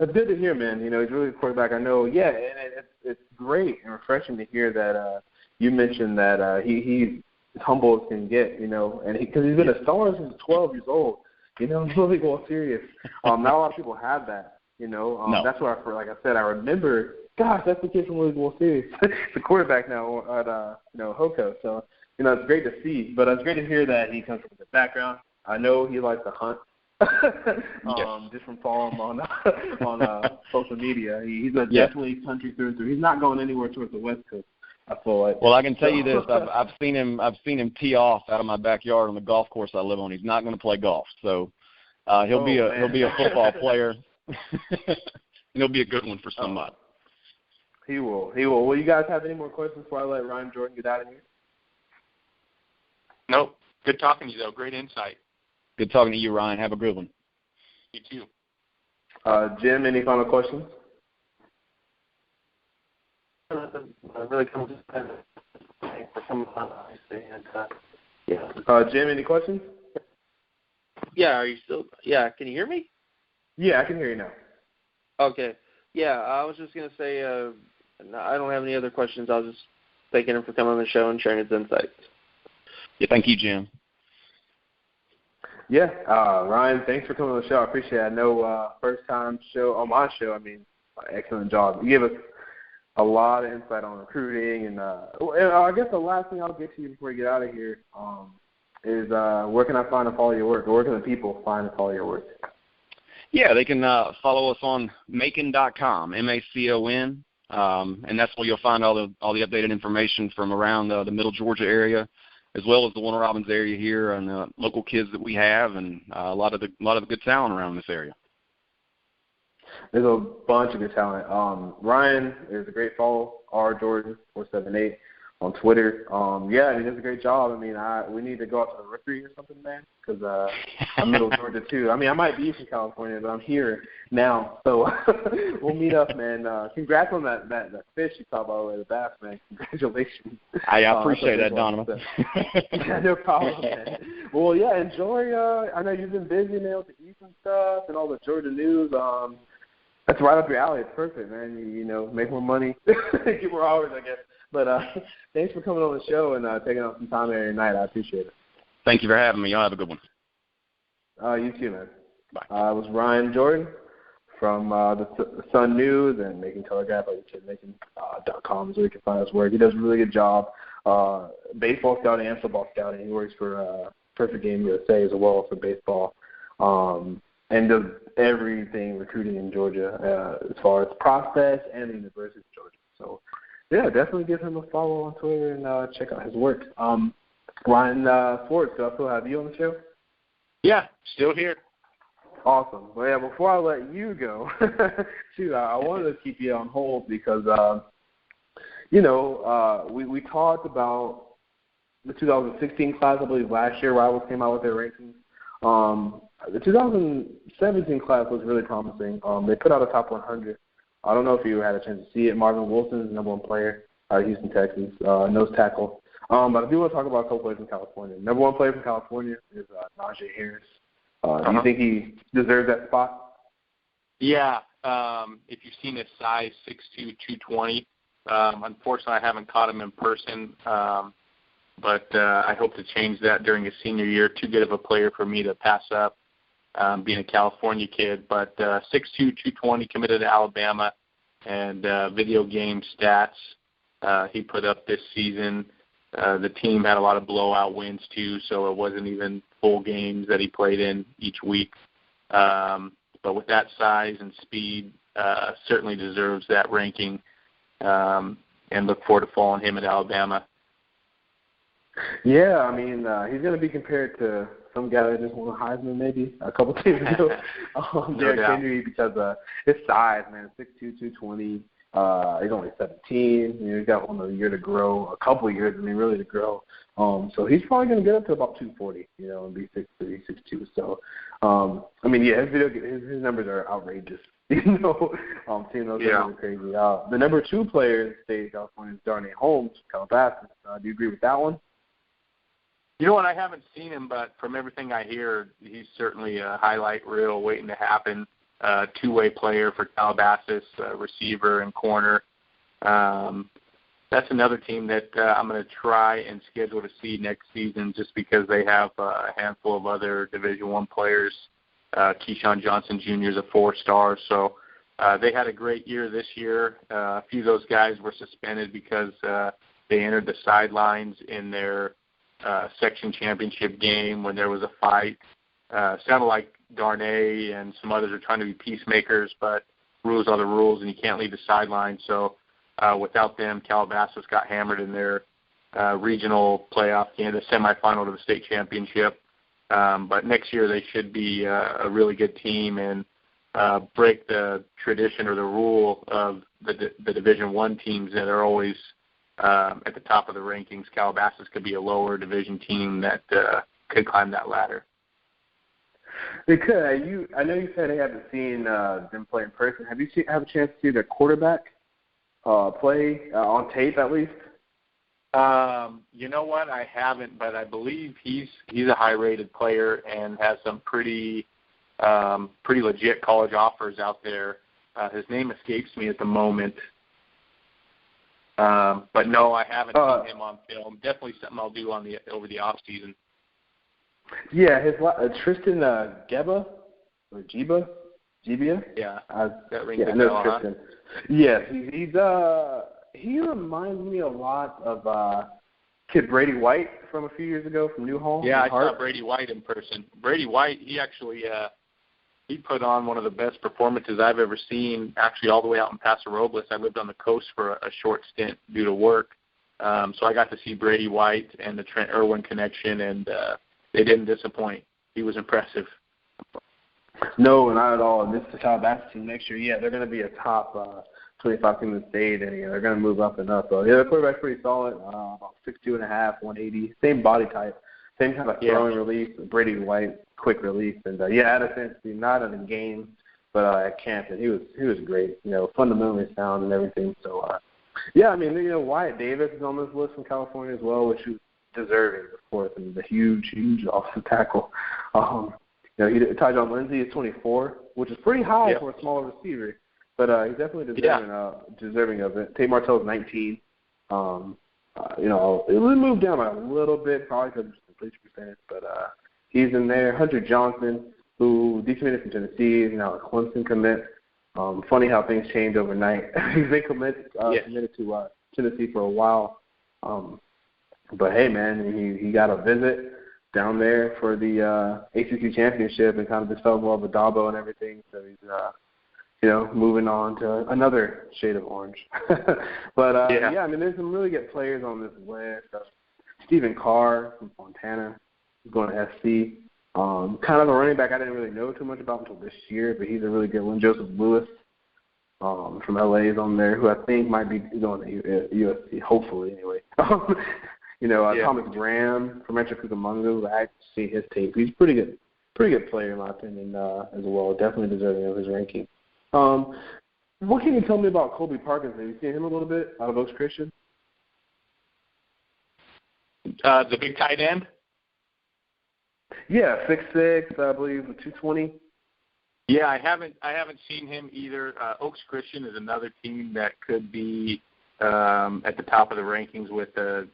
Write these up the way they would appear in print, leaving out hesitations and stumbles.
That's good to hear, man. He's really a quarterback. I know, and it's great and refreshing to hear that you mentioned that he's as humble as can get, and because he's been a star since 12 years old. He's really well serious. Not a lot of people have that, No. That's why, like I said, I remember, gosh, that's the kid from Louisville World Series. The quarterback now at, Hoco. So, it's great to see. But it's great to hear that he comes from a good background. I know he likes to hunt. Just from following him on social media. He's definitely country through and through. He's not going anywhere towards the West Coast, I feel like. Well, I can tell you this. I've seen him tee off out of my backyard on the golf course I live on. He's not going to play golf. So he'll be a football player. He'll be a good one for somebody. He will. Will you guys have any more questions before I let Ryan Jordan get out of here? Nope. Good talking to you, though. Great insight. Good talking to you, Ryan. Have a good one. You too. Jim, any final questions? Really comes for some obviously, Jim, any questions? Yeah, are you still? Yeah, can you hear me? Yeah, I can hear you now. Okay. Yeah, I was just gonna say, I don't have any other questions. I was just thanking him for coming on the show and sharing his insights. Yeah, thank you, Jim. Yeah, Ryan, thanks for coming on the show. I appreciate it. I know first time show on my show. I mean, excellent job. You gave us a lot of insight on recruiting, and I guess the last thing I'll get to you before we get out of here is where can I find and follow your work, or where can the people find and follow your work? Yeah, they can follow us on Macon.com, MACON, and that's where you'll find all the updated information from around the Middle Georgia area, as well as the Warner Robins area here, and the local kids that we have, and a lot of the good talent around this area. There's a bunch of good talent. Ryan is a great follow, rjordan478 on Twitter. He does a great job. I mean, we need to go out to the rookery or something, man, because I'm Middle Georgia too. I mean, I might be from California, but I'm here now, so we'll meet up, man. Congrats on that fish you caught, by the way, the bass, man. Congratulations. I appreciate that, Donovan. Yeah, no problem, man. Well, yeah, enjoy. I know you've been busy, man, with the Eason stuff and all the Georgia news. That's right up your alley. It's perfect, man. You make more money, get more hours, I guess. But thanks for coming on the show and taking out some time every night. I appreciate it. Thank you for having me. Y'all have a good one. You too, man. Bye. It was Ryan Jordan from the Sun News and Macon Telegraph, like you said, Macon.com is where you can find his work. He does a really good job. Baseball scouting and football scouting. He works for Perfect Game USA as well for baseball. And does everything recruiting in Georgia as far as process and the University of Georgia. So, yeah, definitely give him a follow on Twitter and check out his work. Ryan Swartz, do I still have you on the show? Yeah, still here. Awesome. Well, yeah, before I let you go, shoot, I wanted to keep you on hold because, we talked about the 2016 class, I believe, last year. Rivals came out with their rankings. The 2017 class was really promising. They put out a top 100. I don't know if you had a chance to see it. Marvin Wilson is the number one player out of Houston, Texas, nose tackle. But I do want to talk about a couple players from California. Number one player from California is Najee Harris. Do you think he deserves that spot? Yeah. If you've seen his size, 6'2", 220. Unfortunately, I haven't caught him in person. But I hope to change that during his senior year. Too good of a player for me to pass up, being a California kid. But 6'2", 220, committed to Alabama, and video game stats he put up this season. The team had a lot of blowout wins, too, so it wasn't even full games that he played in each week. But with that size and speed, certainly deserves that ranking, and look forward to following him at Alabama. Yeah, I mean, he's going to be compared to some guy that just won a Heisman maybe a couple of days ago, Derrick Henry, because his size, man, 6'2", 220. He's only 17. He's got a year to grow, a couple of years, really to grow. So he's probably going to get up to about 240, and be 6'3", 6'2". So, his numbers are outrageous. Seeing those numbers are crazy. The number 2 player in the state of California is Darnay Holmes, Calabasas. Do you agree with that one? You know what? I haven't seen him, but from everything I hear, he's certainly a highlight reel waiting to happen. two-way player for Calabasas, receiver and corner. That's another team that I'm going to try and schedule to see next season just because they have a handful of other Division I players. Keyshawn Johnson Jr. is a 4-star, so they had a great year this year. A few of those guys were suspended because they entered the sidelines in their section championship game when there was a fight. Sounded like Darnay and some others are trying to be peacemakers, but rules are the rules, and you can't leave the sidelines. So without them, Calabasas got hammered in their regional playoff game, the semifinal to the state championship. But next year they should be a really good team and break the tradition or the rule of the Division I teams that are always at the top of the rankings. Calabasas could be a lower division team that could climb that ladder. They could. I know you said they haven't seen them play in person. Have you have a chance to see their quarterback play on tape at least? You know what? I haven't, but I believe he's a high-rated player and has some pretty legit college offers out there. His name escapes me at the moment. But no, I haven't seen him on film. Definitely something I'll do over the off season. Yeah, his Tristan Geba or Geba. Yeah, that rings a bell. Tristan. Yes, he reminds me a lot of kid Brady White from a few years ago from Newhall. Yeah, I saw Brady White in person. Brady White, he actually he put on one of the best performances I've ever seen, actually all the way out in Paso Robles. I lived on the coast for a short stint due to work. So I got to see Brady White and the Trent Irwin connection, and they didn't disappoint. He was impressive. No, not at all. And this is the Calabasas team next year. Yeah, they're going to be a top 25 team in the state, and they're going to move up and up. So, yeah, the quarterback's pretty solid, about 6'2.5", 180, same body type, same kind of throwing release. Brady White, quick release, and I had a chance to see not in the game, but at camp, and he was great. Fundamentally sound and everything. So, yeah, I mean, Wyatt Davis is on this list from California as well, which is deserving, of course, and the huge offensive tackle. Tyjon Lindsey is 24, which is pretty high for a smaller receiver, but he's definitely deserving of it. Tate Martell's 19. It will move down a little bit, probably because of the completion percentage, but he's in there. Hunter Johnson, who decommitted from Tennessee, is now a Clemson commit. Funny how things change overnight. He's been committed to Tennessee for a while. But, hey, man, he got a visit down there for the ACC championship and kind of just fell in love with Dabo and everything. So he's, moving on to another shade of orange. But, I mean, there's some really good players on this list. Stephen Carr from Fontana is going to SC. Kind of a running back I didn't really know too much about until this year, but he's a really good one. Joseph Lewis from LA is on there, who I think might be going to USC, hopefully anyway. Thomas Graham from Metro Cucamonga, I see his tape. He's a pretty good player in my opinion as well. Definitely deserving of his ranking. What can you tell me about Colby Parkinson? Have you seen him a little bit out of Oaks Christian? The big tight end? Yeah, 6'6", I believe, 220. Yeah, I haven't seen him either. Oaks Christian is another team that could be at the top of the rankings with the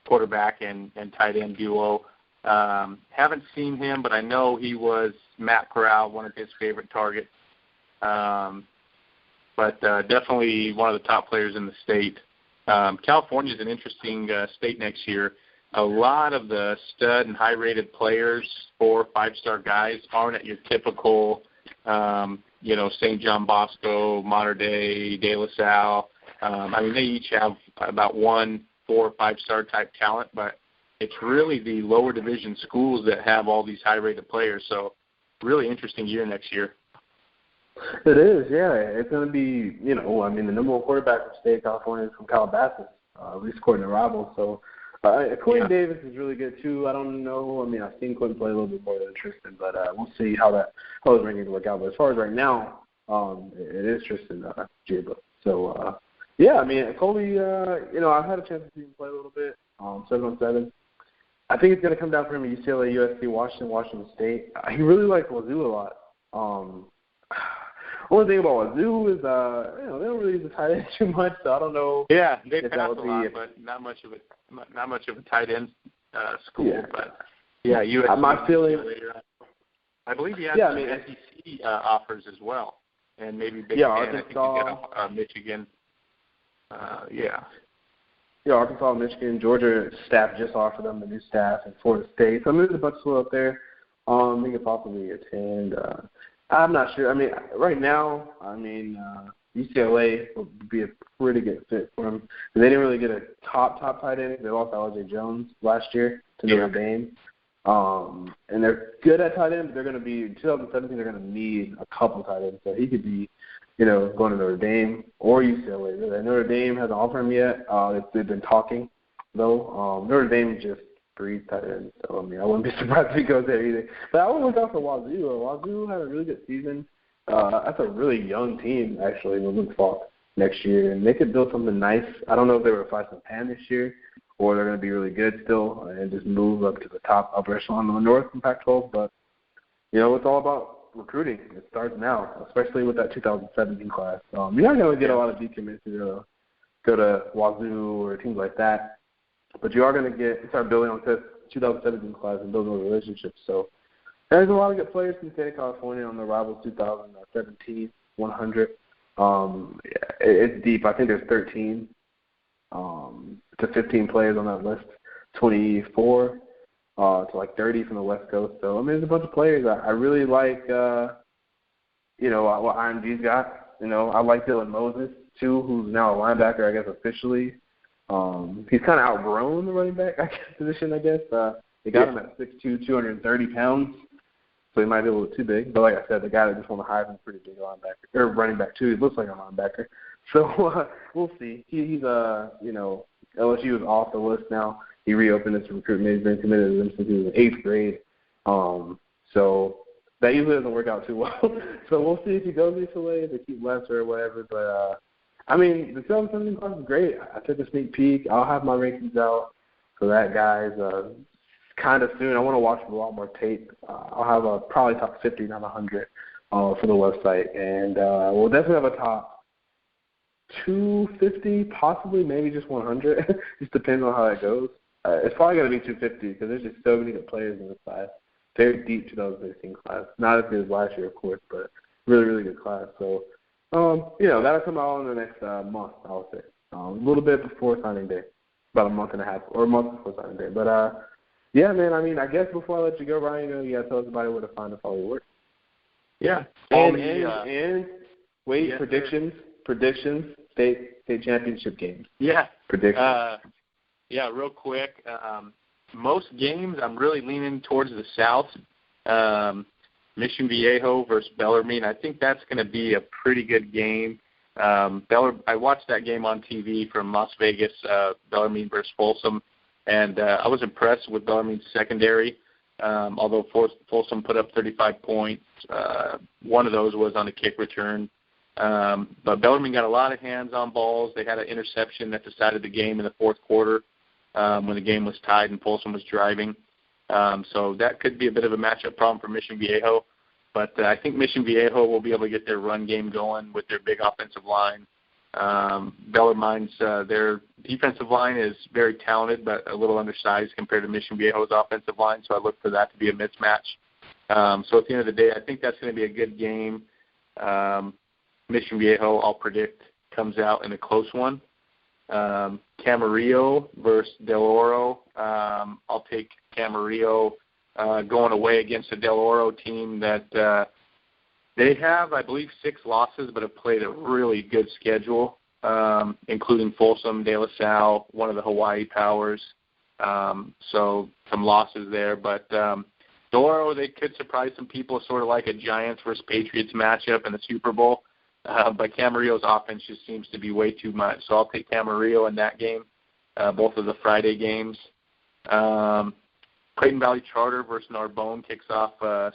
quarterback and tight end duo. Haven't seen him, but I know he was Matt Corral, one of his favorite targets. But definitely one of the top players in the state. California is an interesting state next year. A lot of the stud and high-rated players, 4 or 5-star guys, aren't at your typical, St. John Bosco, Mater Dei, De La Salle. I mean, they each have about 1 4 or 5-star type talent, but it's really the lower division schools that have all these high-rated players. So really interesting year next year. It is, yeah. It's going to be, the number one quarterback from the state of California is from Calabasas, at least according to Rivals. So Quentin Davis is really good, too. I don't know. I mean, I've seen Quentin play a little bit more than Tristan, but we'll see how those rankings work out. But as far as right now, it is Tristan Geba. So, Colby, I've had a chance to see him play a little bit, 7-on-7. I think it's going to come down for him at UCLA, USC, Washington State. He really likes Wazoo a lot. Only thing about Wazoo is, they don't really use the tight end too much, so I don't know. Yeah, they pass a lot, but not much of a tight end school. Yeah. But yeah, USC. My feeling. I believe he has SEC offers as well, and maybe Big Ten. Arkansas. I think he's got Michigan. Yeah. Yeah, Arkansas, Michigan, Georgia staff just offered them the new staff, and Florida State. So there's a bunch of schools up there. They could possibly attend. I'm not sure. I mean, right now, UCLA would be a pretty good fit for them. They didn't really get a top tight end. They lost L.J. Jones last year to Notre Dame. And they're good at tight end, but they're going to be, in 2017, they're going to need a couple tight ends. So he could be, going to Notre Dame or UCLA. Really. Notre Dame hasn't offered him yet. They've been talking, though. Notre Dame just breeds tight ends. So, I wouldn't be surprised if he goes there either. But I would look out for Wazoo. Wazoo had a really good season. That's a really young team, actually, with Luke Falk next year. And they could build something nice. I don't know if they were flash in the pan this year, or they're going to be really good still and just move up to the top upper echelon of the North in Pac-12. But, it's all about recruiting. It starts now, especially with that 2017 class. You're not going to get a lot of decommits to go to Wazoo or teams like that. But you are going to start building on the 2017 class and building relationships. So there's a lot of good players in the state of California on the Rivals 2017 100. It's deep. I think there's 13 to 15 players on that list, 24 to like 30 from the West Coast. So, there's a bunch of players. I really like, what IMG's got. I like Dylan Moses, too, who's now a linebacker, I guess, officially. He's kind of outgrown the running back position, I guess. They got him at 6'2", 230 pounds, so he might be a little too big. But like I said, the guy that just won the Heisman is pretty big linebacker, or running back too. He looks like a linebacker. So we'll see. He's LSU is off the list now. He reopened his recruitment. He's been committed to them since he was in 8th grade. So that usually doesn't work out too well. So we'll see if he goes UCLA, if they keep Lesser or whatever. But the 2017 class is great. I took a sneak peek. I'll have my rankings out for that, guys, kind of soon. I want to watch a lot more tape. I'll have probably top 50, not 100, for the website. And we'll definitely have a top 250, possibly, maybe just 100. Just depends on how that goes. It's probably going to be 250 because there's just so many good players in this class. Very deep 2016 class. Not as good as last year, of course, but really, really good class. So, that'll come out in the next month, I would say. A little bit before signing day, about a month and a half, or a month before signing day. But, man, I guess before I let you go, Ryan, you got to tell everybody where to find us, all your work. Yeah. And wait, predictions, state championship games. Yeah. Predictions. Real quick. Most games, I'm really leaning towards the South. Mission Viejo versus Bellarmine. I think that's going to be a pretty good game. I watched that game on TV from Las Vegas, Bellarmine versus Folsom, and I was impressed with Bellarmine's secondary. Although Folsom put up 35 points, one of those was on a kick return. But Bellarmine got a lot of hands-on balls. They had an interception that decided the game in the fourth quarter when the game was tied and Folsom was driving. So that could be a bit of a matchup problem for Mission Viejo. But I think Mission Viejo will be able to get their run game going with their big offensive line. Bellarmine's their defensive line is very talented but a little undersized compared to Mission Viejo's offensive line, so I look for that to be a mismatch. So at the end of the day, I think that's going to be a good game. Mission Viejo, I'll predict, comes out in a close one. Camarillo versus Del Oro. I'll take Camarillo going away against the Del Oro team that they have, I believe, 6 losses, but have played a really good schedule, including Folsom, De La Salle, one of the Hawaii Powers. So some losses there. But Del Oro, they could surprise some people, sort of like a Giants versus Patriots matchup in the Super Bowl. But Camarillo's offense just seems to be way too much. So I'll take Camarillo in that game, both of the Friday games. Clayton Valley Charter versus Narbonne kicks off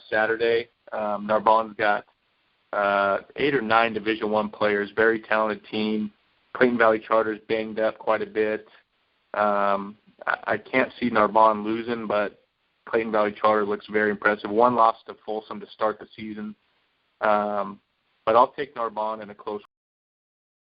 Saturday. Narbonne's got 8 or 9 Division I players, very talented team. Clayton Valley Charter's banged up quite a bit. I can't see Narbonne losing, but Clayton Valley Charter looks very impressive. 1 loss to Folsom to start the season. but I'll take Narbonne in a close